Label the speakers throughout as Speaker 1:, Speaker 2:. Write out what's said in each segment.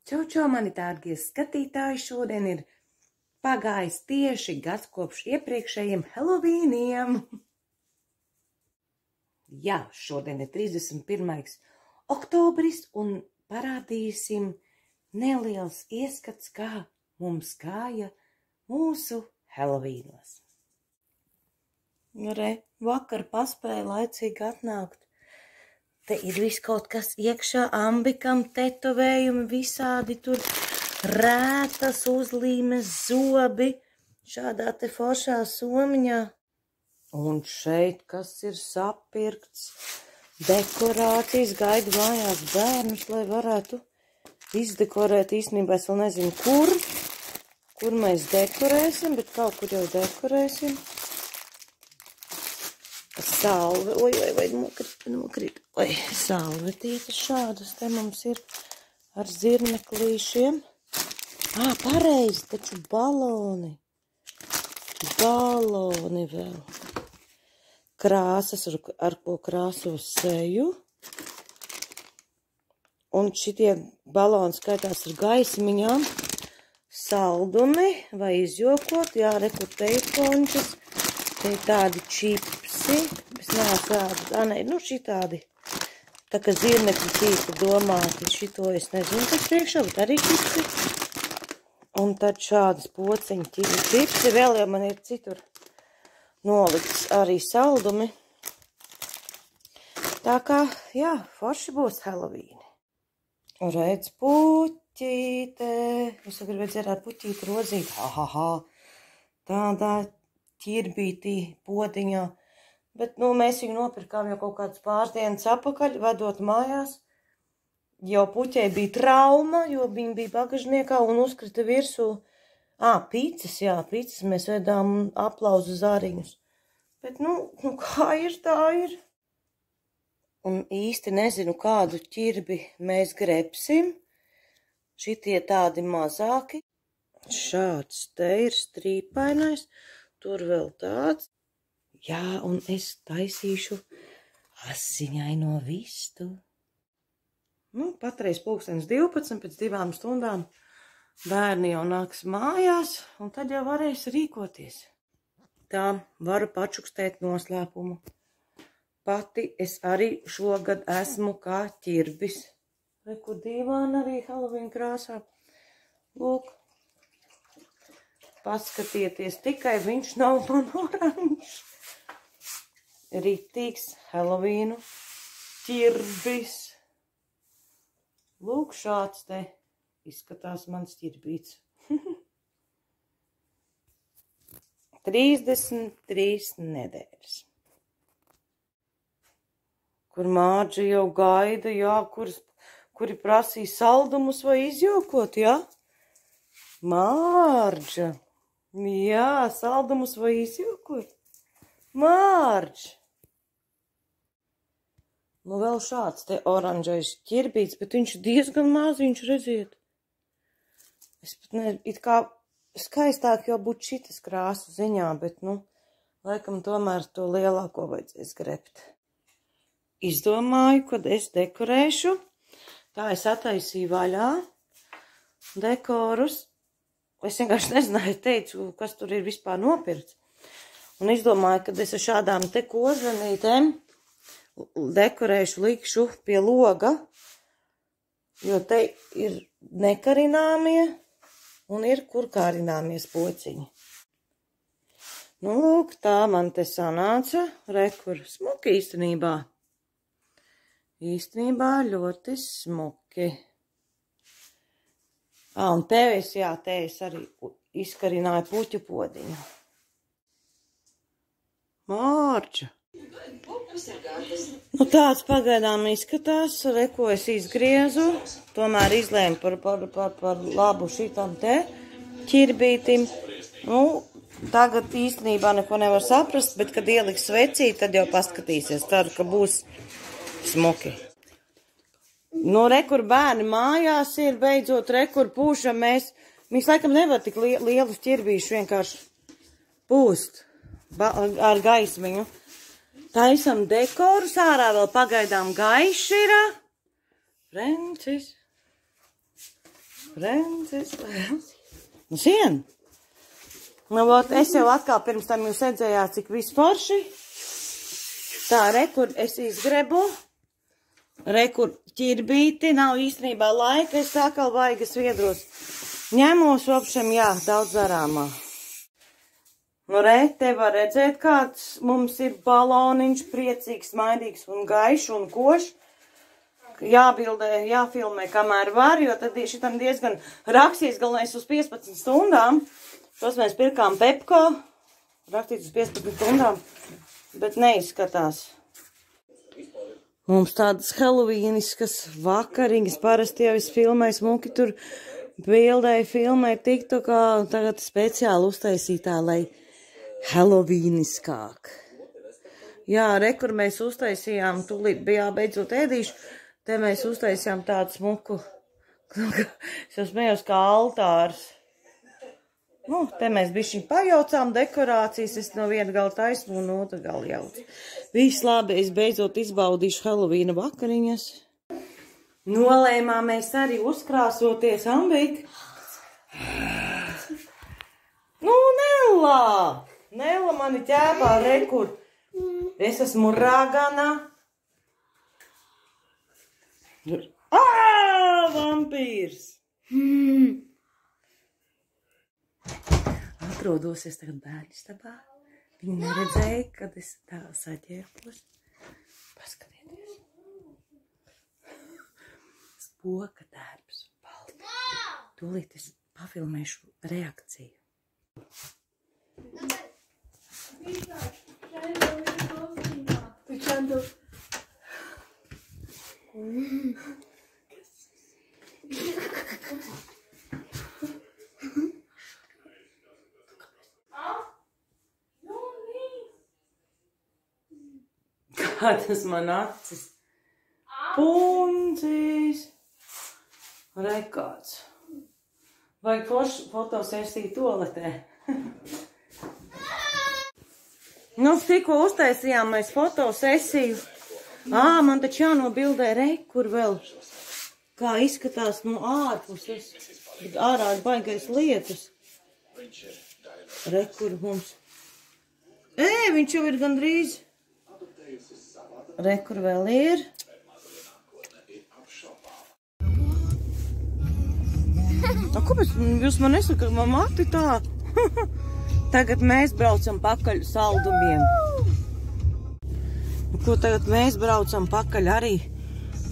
Speaker 1: Čau, mani dārgie skatītāji, šodien ir pagājis tieši gads kopš iepriekšējiem Helovīniem. Jā, šodien ir 31. oktobris un parādīsim neliels ieskats, kā mums gāja mūsu Helovīnos. Vakar paspēja laicīgi atnākt. Te ir viss kaut kas iekšā, ambikam, tetovējumi, visādi tur rētas, uzlīmes, zobi, šādā te foršā somiņā. Un šeit, kas ir sapirkts, dekorācijas, gaidu mājās bērnus, lai varētu izdekorēt. Īstenībā es vēl nezinu, kur mēs dekorēsim, bet kaut kur jau dekorēsim. Salve, nokrīt, salvetietes šādas te mums ir ar zirneklīšiem. Pareizi, taču baloni vēl. Krāsas, ar ko krāso seju. Un šitie baloni skaitās ar gaismiņām. Saldumi vai izjokot, jā, rekur te ir končas, te ir tādi čipsi. Es neesmu ēdu, šitādi. Tā kā zirnekļi tīkli domāti, šito es nezinu, kas priekšā, bet arī čipsi. Un tad šādas pociņi čipsi, vēl jau man ir citur nolikts arī saldumi. Tā kā, jā, forši būs Helovīni. Redz puķīte. Es jau gribētu dzerāt puķīti rozīt. Tādā ķirbītī podiņā. Bet, mēs viņu nopirkām jau kaut kādus pāris dienas apakaļ, vedot mājās. Jau puķei bija trauma, jo viņa bija bagažniekā un uzkrita virsū. Pīces mēs vedām aplauzu zāriņus. Bet, kā ir, tā ir. Un īsti nezinu, kādu ķirbi mēs grebsim. Šitie tādi mazāki. Šāds te ir strīpainais, tur vēl tāds. Jā, un es taisīšu asiņaino vistu. Patreiz 12:00, pēc 2 stundām bērni jau nāks mājās, un tad jau varēs rīkoties. Tā varu pačukstēt noslēpumu. Pati es arī šogad esmu kā ķirbis. Reku dīvāna arī Helovīna krāsā. Lūk, paskatieties, tikai viņš nav man oranžs. Ritīgs Helovīnu ķirbis. Lūk, šāds te izskatās mans ķirbīts. 33 nedēļas. Kur Mārģa jau gaida, jā, kuri prasīja saldumus vai izjokot, jā? Mārģa, jā, saldumus vai izjokot? Mārģ! Vēl šāds te oranžais ķirbīts, bet viņš diezgan maziņš, redziet. Es pat nezinu, it kā skaistāk jau būtu šitas krāsu ziņā, bet, laikam tomēr to lielāko vajadzēs grebt. Izdomāju, kad es dekorēšu. Tā es attaisīju vaļā dekorus. Es vienkārši nezināju, teicu, kas tur ir vispār nopirkts. Un izdomāju, kad es ar šādām te kožanītēm dekorēšu, likšu pie loga, jo te ir nekarināmie un ir kur kārināmies pociņi. Lūk, tā man te sanāca, rekur smuki īstenībā. Īstenībā ļoti smuki. Un te es arī izkarināju puķu podiņu. Mārča! Tāds pagaidām izskatās, ko es izgriezu, tomēr izlēmu par labu šitam te ķirbītim. Tagad īstenībā neko nevar saprast, bet kad ieliks svecīt, tad jau paskatīsies, ceru, ka būs smuki. Rekur bērni mājās ir, beidzot rekur pūšam mēs laikam nevar tik lielus ķirbīšus vienkārši pūst ar gaismiņu. Taisam dekorus, ārā vēl pagaidām gaiši ir. Frencis. Francis. Nu, sien. Nu, ot, es jau atkal pirms tam jūs redzējāt, cik viss forši. Tā, rekur es izgrebu. Rekur ķirbīti, nav īstenībā laika, es atkal vaigas viedros. Ņemos, opšam, jā, daudz darāmā. Nu, re, te var redzēt, kāds mums ir baloniņš, priecīgs, maidīgs un gaišs un košs. Jābildē, jāfilmē, kamēr var, jo tad šitam diezgan rakstīts, galvenais uz 15 stundām. Tos mēs pirkām Pepko, rakstīts uz 15 stundām, bet neizskatās. Mums tādas helovīniskas vakariņas, parasti jau es filmēju smuki tur bildēju, filmēju TikTokā, un tagad speciāli uztaisītā, lai helovīniskāk. Jā, kur mēs uztaisījām, tūlīt bijā beidzot ēdīšu, te mēs uztaisījām tādu smuku, es jau smējos kā altārs. Nu, te mēs bišķiņ pajaucām dekorācijas, es no viena gala taisnu un otru gala jaucu. Viss labi, es beidzot izbaudīšu Helovīna vakariņas. Nolēmām mēs arī uzkrāsoties, Ambik. Nu, Nella! Nella mani ķēpā, rekur. Es esmu ragana. Vampīrs! Atrodosies tagad bērnistabā. Viņi neredzēja, kad es tā saģērbos. Paskatieties. Spoka darbs. Balti. Tūlīt es pafilmēšu reakciju. Kā tas man acis? Puncis. Rekāds. Vajag fotosesiju toaletē. Nu, tikko uztaisījām mēs fotosesiju. Man taču jānobildē rekur vēl. Kā izskatās no ārpuses. Ārā ir baigais lietus. Rekur mums. Viņš jau ir gandrīz. Rekur vēl ir. Kāpēc jūs man nesakat, man mati tā? Tagad mēs braucam pakaļ saldumiem. Ko tagad mēs braucam pakaļ arī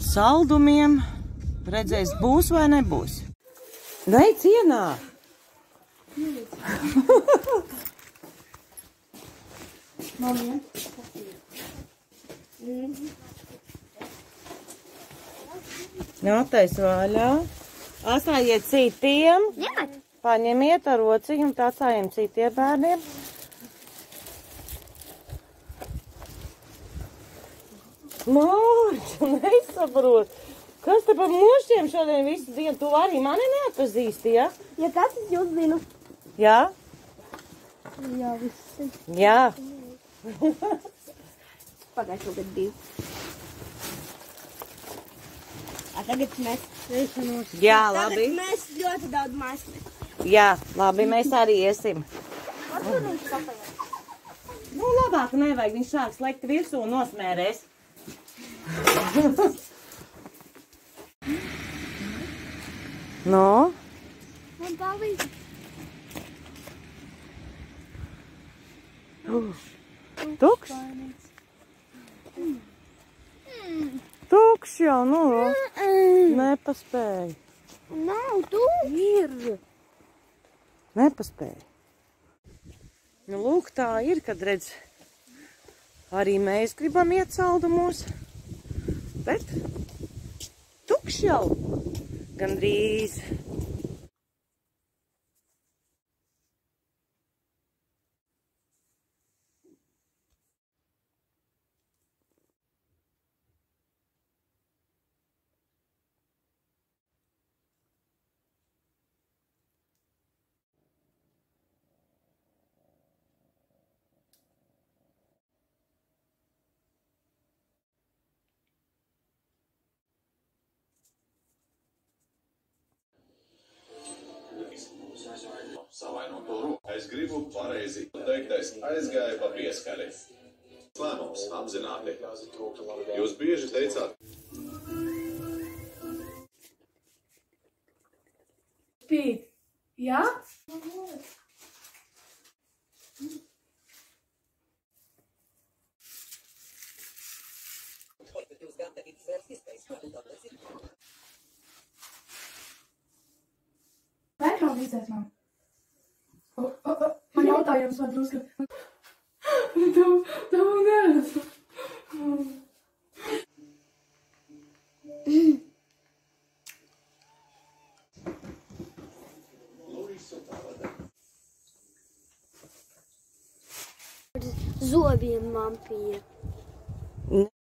Speaker 1: saldumiem? Redzēs, būs vai nebūs? Veic ienāk! Mamma. Jātais vaļā. Atstājiet citiem. Jā. Paņemiet ar rociņu un tā atstājiem citiem bērniem. Mārķi, nesaprot. Kas te par mošiem šodien visu dienu? Tu arī mani neatpazīsti, ja?
Speaker 2: Ja kāds es jūs zinu.
Speaker 1: Jā?
Speaker 2: Jā, visi.
Speaker 1: Jā.
Speaker 2: Pagājušo gadu divi. Tagad mēs rīšanos.
Speaker 1: Jā, labi.
Speaker 2: Tagad mēs ļoti daudz mājas.
Speaker 1: Jā, labi, mēs arī iesim.
Speaker 2: Varbūt viņš kapējā.
Speaker 1: Nu, labāk nevajag, viņš sāk slēgt virsū un nosmērēs. No?
Speaker 2: Man palīdzi.
Speaker 1: Tukšs? Tukšs jau, nu, nepaspēja.
Speaker 2: Nav tukšs.
Speaker 1: Ir. Nepaspēja. Nu, lūk, tā ir, kad redz, arī mēs gribam iet saldumos, bet tukšs jau gandrīz.
Speaker 3: gribu pareizi teiktais aizgāja pa pieskari. Lēmums apzināti. Jūs bieži teicāt,
Speaker 4: Spīd. Jā? Vai kā līdzēs man? Man jautājums var drusku. Tev neredz.
Speaker 2: Zobiem man pie.